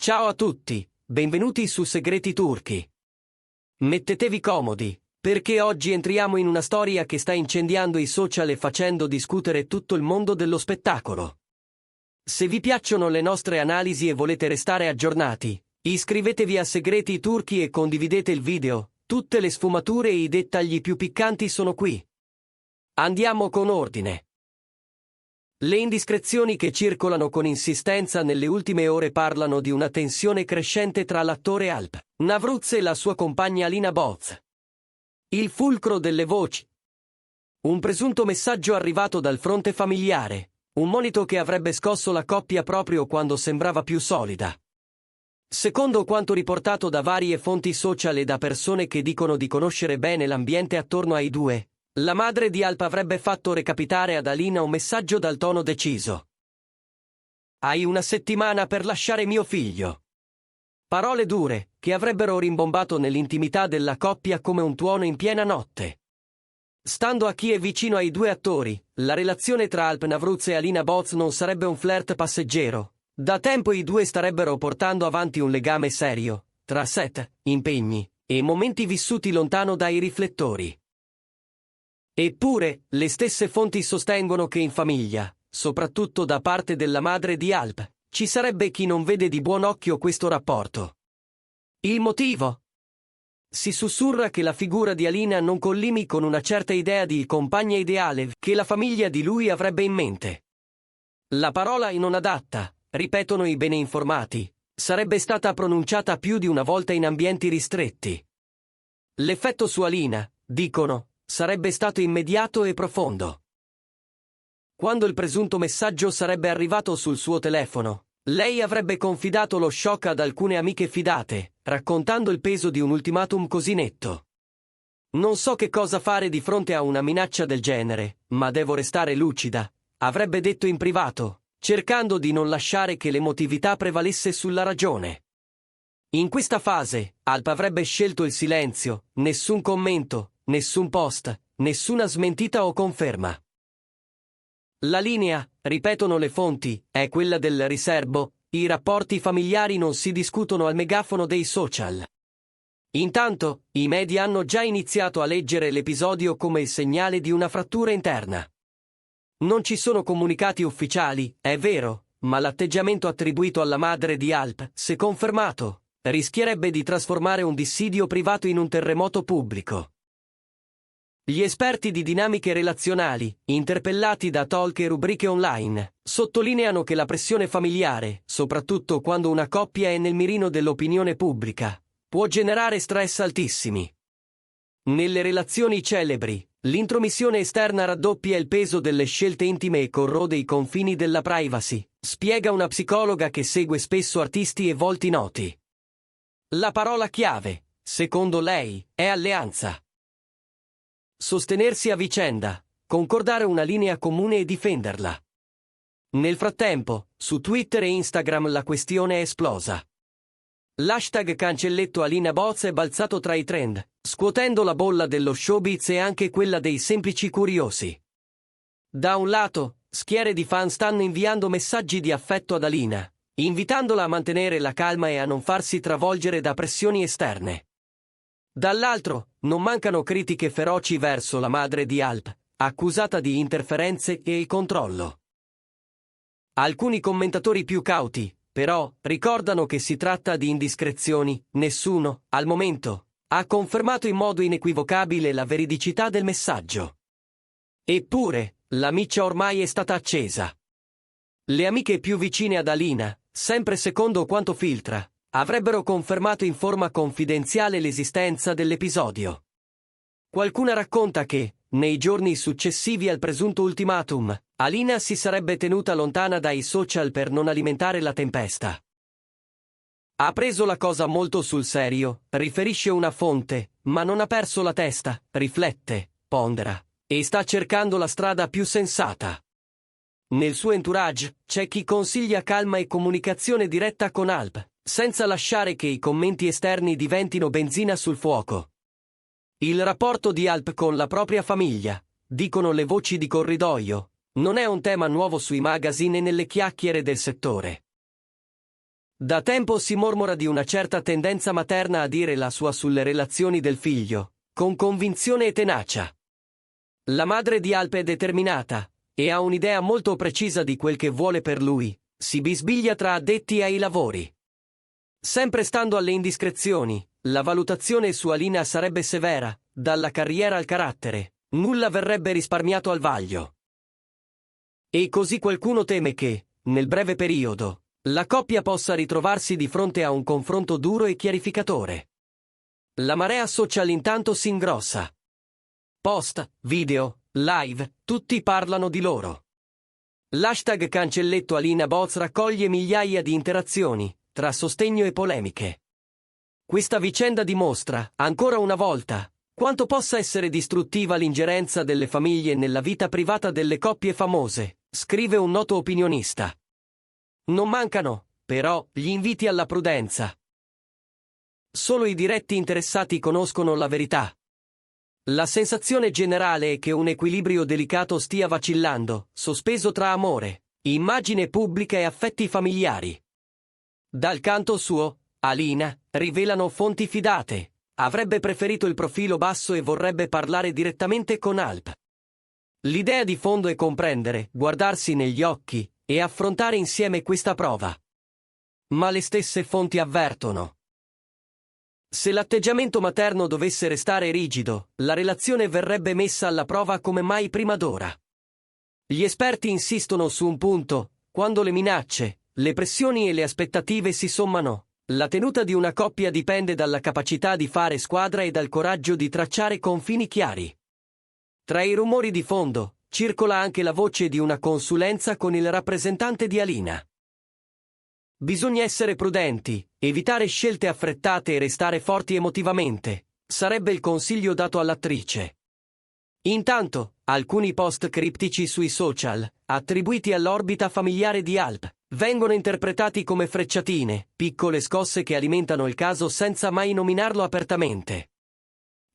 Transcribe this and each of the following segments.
Ciao a tutti, benvenuti su Segreti Turchi. Mettetevi comodi, perché oggi entriamo in una storia che sta incendiando i social e facendo discutere tutto il mondo dello spettacolo. Se vi piacciono le nostre analisi e volete restare aggiornati, iscrivetevi a Segreti Turchi e condividete il video, tutte le sfumature e i dettagli più piccanti sono qui. Andiamo con ordine. Le indiscrezioni che circolano con insistenza nelle ultime ore parlano di una tensione crescente tra l'attore Alp Navruz e la sua compagna Alina Boz. Il fulcro delle voci. Un presunto messaggio arrivato dal fronte familiare, un monito che avrebbe scosso la coppia proprio quando sembrava più solida. Secondo quanto riportato da varie fonti social e da persone che dicono di conoscere bene l'ambiente attorno ai due, la madre di Alp avrebbe fatto recapitare ad Alina un messaggio dal tono deciso. Hai una settimana per lasciare mio figlio. Parole dure, che avrebbero rimbombato nell'intimità della coppia come un tuono in piena notte. Stando a chi è vicino ai due attori, la relazione tra Alp Navruz e Alina Boz non sarebbe un flirt passeggero. Da tempo i due starebbero portando avanti un legame serio, tra set, impegni e momenti vissuti lontano dai riflettori. Eppure, le stesse fonti sostengono che in famiglia, soprattutto da parte della madre di Alp, ci sarebbe chi non vede di buon occhio questo rapporto. Il motivo? Si sussurra che la figura di Alina non collimi con una certa idea di compagna ideale che la famiglia di lui avrebbe in mente. La parola non adatta, ripetono i bene informati, sarebbe stata pronunciata più di una volta in ambienti ristretti. L'effetto su Alina, dicono, sarebbe stato immediato e profondo. Quando il presunto messaggio sarebbe arrivato sul suo telefono, lei avrebbe confidato lo shock ad alcune amiche fidate, raccontando il peso di un ultimatum così netto. Non so che cosa fare di fronte a una minaccia del genere, ma devo restare lucida, avrebbe detto in privato, cercando di non lasciare che l'emotività prevalesse sulla ragione. In questa fase, Alp avrebbe scelto il silenzio, nessun commento, nessun post, nessuna smentita o conferma. La linea, ripetono le fonti, è quella del riserbo, i rapporti familiari non si discutono al megafono dei social. Intanto, i media hanno già iniziato a leggere l'episodio come il segnale di una frattura interna. Non ci sono comunicati ufficiali, è vero, ma l'atteggiamento attribuito alla madre di Alp, se confermato, rischierebbe di trasformare un dissidio privato in un terremoto pubblico. Gli esperti di dinamiche relazionali, interpellati da talk e rubriche online, sottolineano che la pressione familiare, soprattutto quando una coppia è nel mirino dell'opinione pubblica, può generare stress altissimi. Nelle relazioni celebri, l'intromissione esterna raddoppia il peso delle scelte intime e corrode i confini della privacy, spiega una psicologa che segue spesso artisti e volti noti. La parola chiave, secondo lei, è alleanza. Sostenersi a vicenda, concordare una linea comune e difenderla. Nel frattempo, su Twitter e Instagram la questione è esplosa. L'hashtag cancelletto Alina Boz è balzato tra i trend, scuotendo la bolla dello showbiz e anche quella dei semplici curiosi. Da un lato, schiere di fan stanno inviando messaggi di affetto ad Alina, invitandola a mantenere la calma e a non farsi travolgere da pressioni esterne. Dall'altro, non mancano critiche feroci verso la madre di Alp, accusata di interferenze e controllo. Alcuni commentatori più cauti, però, ricordano che si tratta di indiscrezioni, nessuno, al momento, ha confermato in modo inequivocabile la veridicità del messaggio. Eppure, la miccia ormai è stata accesa. Le amiche più vicine ad Alina, sempre secondo quanto filtra, avrebbero confermato in forma confidenziale l'esistenza dell'episodio. Qualcuna racconta che, nei giorni successivi al presunto ultimatum, Alina si sarebbe tenuta lontana dai social per non alimentare la tempesta. Ha preso la cosa molto sul serio, riferisce una fonte, ma non ha perso la testa, riflette, pondera, e sta cercando la strada più sensata. Nel suo entourage c'è chi consiglia calma e comunicazione diretta con Alp, senza lasciare che i commenti esterni diventino benzina sul fuoco. Il rapporto di Alp con la propria famiglia, dicono le voci di corridoio, non è un tema nuovo sui magazine e nelle chiacchiere del settore. Da tempo si mormora di una certa tendenza materna a dire la sua sulle relazioni del figlio, con convinzione e tenacia. La madre di Alp è determinata, e ha un'idea molto precisa di quel che vuole per lui, si bisbiglia tra addetti ai lavori. Sempre stando alle indiscrezioni, la valutazione su Alina sarebbe severa, dalla carriera al carattere, nulla verrebbe risparmiato al vaglio. E così qualcuno teme che, nel breve periodo, la coppia possa ritrovarsi di fronte a un confronto duro e chiarificatore. La marea social intanto si ingrossa. Post, video, live, tutti parlano di loro. L'hashtag cancelletto Alina Boz raccoglie migliaia di interazioni, tra sostegno e polemiche. Questa vicenda dimostra, ancora una volta, quanto possa essere distruttiva l'ingerenza delle famiglie nella vita privata delle coppie famose, scrive un noto opinionista. Non mancano, però, gli inviti alla prudenza. Solo i diretti interessati conoscono la verità. La sensazione generale è che un equilibrio delicato stia vacillando, sospeso tra amore, immagine pubblica e affetti familiari. Dal canto suo, Alina, rivelano fonti fidate, avrebbe preferito il profilo basso e vorrebbe parlare direttamente con Alp. L'idea di fondo è comprendere, guardarsi negli occhi, e affrontare insieme questa prova. Ma le stesse fonti avvertono. Se l'atteggiamento materno dovesse restare rigido, la relazione verrebbe messa alla prova come mai prima d'ora. Gli esperti insistono su un punto: quando le minacce, le pressioni e le aspettative si sommano, la tenuta di una coppia dipende dalla capacità di fare squadra e dal coraggio di tracciare confini chiari. Tra i rumori di fondo, circola anche la voce di una consulenza con il rappresentante di Alina. Bisogna essere prudenti, evitare scelte affrettate e restare forti emotivamente, sarebbe il consiglio dato all'attrice. Intanto, alcuni post criptici sui social, attribuiti all'orbita familiare di Alp, vengono interpretati come frecciatine, piccole scosse che alimentano il caso senza mai nominarlo apertamente.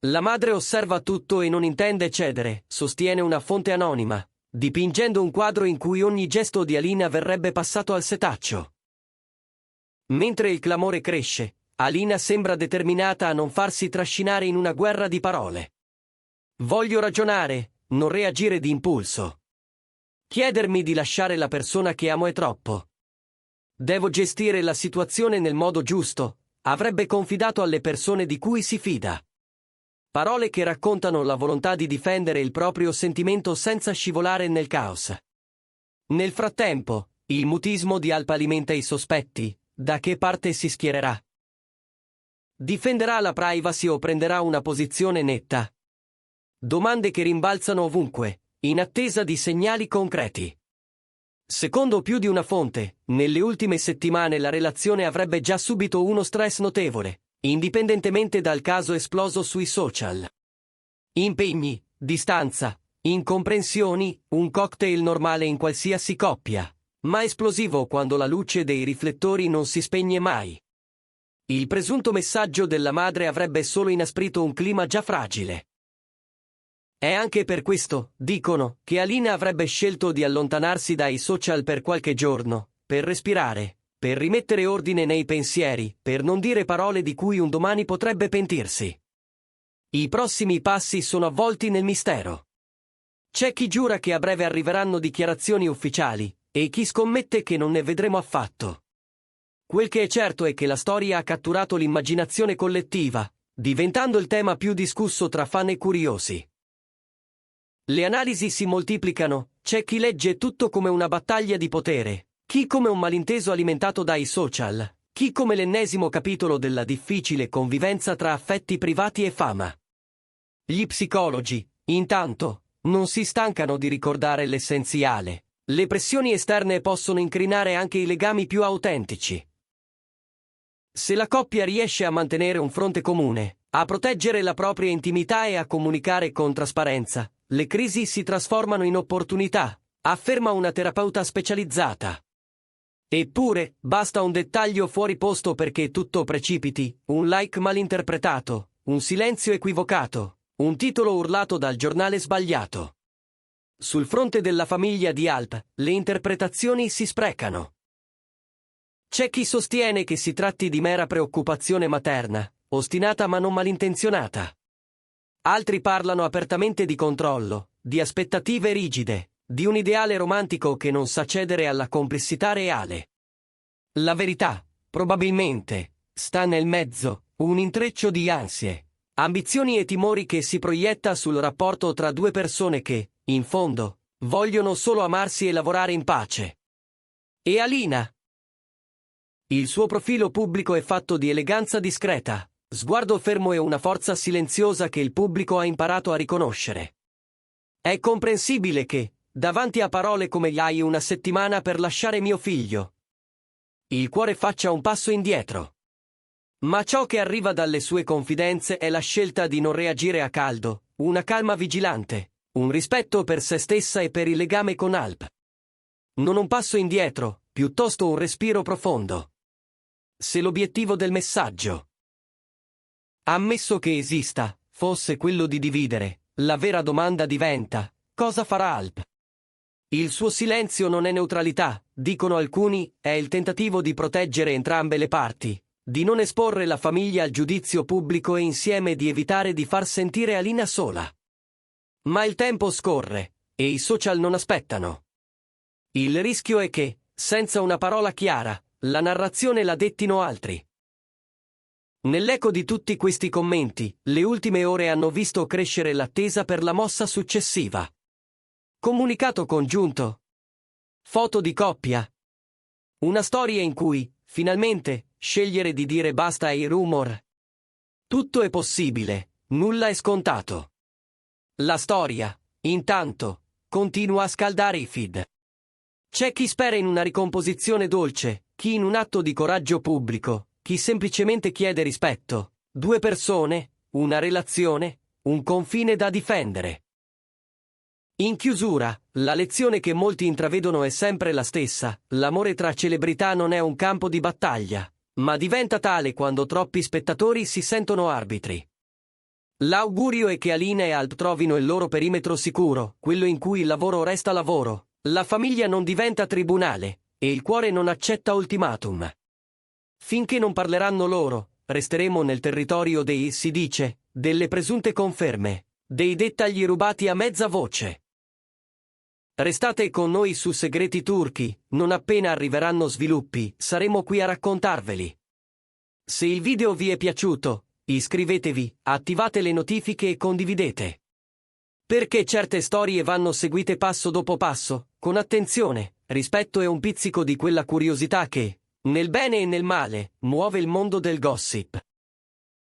La madre osserva tutto e non intende cedere, sostiene una fonte anonima, dipingendo un quadro in cui ogni gesto di Alina verrebbe passato al setaccio. Mentre il clamore cresce, Alina sembra determinata a non farsi trascinare in una guerra di parole. Voglio ragionare, non reagire di impulso. Chiedermi di lasciare la persona che amo è troppo. Devo gestire la situazione nel modo giusto, avrebbe confidato alle persone di cui si fida. Parole che raccontano la volontà di difendere il proprio sentimento senza scivolare nel caos. Nel frattempo, il mutismo di Alp alimenta i sospetti. Da che parte si schiererà? Difenderà la privacy o prenderà una posizione netta? Domande che rimbalzano ovunque, in attesa di segnali concreti. Secondo più di una fonte, nelle ultime settimane la relazione avrebbe già subito uno stress notevole, indipendentemente dal caso esploso sui social. Impegni, distanza, incomprensioni, un cocktail normale in qualsiasi coppia, ma esplosivo quando la luce dei riflettori non si spegne mai. Il presunto messaggio della madre avrebbe solo inasprito un clima già fragile. È anche per questo, dicono, che Alina avrebbe scelto di allontanarsi dai social per qualche giorno, per respirare, per rimettere ordine nei pensieri, per non dire parole di cui un domani potrebbe pentirsi. I prossimi passi sono avvolti nel mistero. C'è chi giura che a breve arriveranno dichiarazioni ufficiali, e chi scommette che non ne vedremo affatto. Quel che è certo è che la storia ha catturato l'immaginazione collettiva, diventando il tema più discusso tra fan e curiosi. Le analisi si moltiplicano, c'è chi legge tutto come una battaglia di potere, chi come un malinteso alimentato dai social, chi come l'ennesimo capitolo della difficile convivenza tra affetti privati e fama. Gli psicologi, intanto, non si stancano di ricordare l'essenziale. Le pressioni esterne possono incrinare anche i legami più autentici. Se la coppia riesce a mantenere un fronte comune, a proteggere la propria intimità e a comunicare con trasparenza, le crisi si trasformano in opportunità, afferma una terapeuta specializzata. Eppure, basta un dettaglio fuori posto perché tutto precipiti, un like malinterpretato, un silenzio equivocato, un titolo urlato dal giornale sbagliato. Sul fronte della famiglia di Alp, le interpretazioni si sprecano. C'è chi sostiene che si tratti di mera preoccupazione materna, ostinata ma non malintenzionata. Altri parlano apertamente di controllo, di aspettative rigide, di un ideale romantico che non sa cedere alla complessità reale. La verità, probabilmente, sta nel mezzo, un intreccio di ansie, ambizioni e timori che si proietta sul rapporto tra due persone che, in fondo, vogliono solo amarsi e lavorare in pace. E Alina? Il suo profilo pubblico è fatto di eleganza discreta, sguardo fermo e una forza silenziosa che il pubblico ha imparato a riconoscere. È comprensibile che, davanti a parole come "gli hai una settimana per lasciare mio figlio", il cuore faccia un passo indietro. Ma ciò che arriva dalle sue confidenze è la scelta di non reagire a caldo, una calma vigilante, un rispetto per se stessa e per il legame con Alp. Non un passo indietro, piuttosto un respiro profondo. Se l'obiettivo del messaggio, ammesso che esista, fosse quello di dividere, la vera domanda diventa: cosa farà Alp? Il suo silenzio non è neutralità, dicono alcuni, è il tentativo di proteggere entrambe le parti, di non esporre la famiglia al giudizio pubblico e insieme di evitare di far sentire Alina sola. Ma il tempo scorre, e i social non aspettano. Il rischio è che, senza una parola chiara, la narrazione la dettino altri. Nell'eco di tutti questi commenti, le ultime ore hanno visto crescere l'attesa per la mossa successiva. Comunicato congiunto. Foto di coppia. Una storia in cui, finalmente, scegliere di dire basta ai rumor. Tutto è possibile, nulla è scontato. La storia, intanto, continua a scaldare i feed. C'è chi spera in una ricomposizione dolce, chi in un atto di coraggio pubblico, chi semplicemente chiede rispetto, due persone, una relazione, un confine da difendere. In chiusura, la lezione che molti intravedono è sempre la stessa: l'amore tra celebrità non è un campo di battaglia, ma diventa tale quando troppi spettatori si sentono arbitri. L'augurio è che Alina e Alp trovino il loro perimetro sicuro, quello in cui il lavoro resta lavoro, la famiglia non diventa tribunale, e il cuore non accetta ultimatum. Finché non parleranno loro, resteremo nel territorio dei si dice, delle presunte conferme, dei dettagli rubati a mezza voce. Restate con noi su Segreti Turchi, non appena arriveranno sviluppi, saremo qui a raccontarveli. Se il video vi è piaciuto, iscrivetevi, attivate le notifiche e condividete. Perché certe storie vanno seguite passo dopo passo, con attenzione, rispetto e un pizzico di quella curiosità che, nel bene e nel male, muove il mondo del gossip.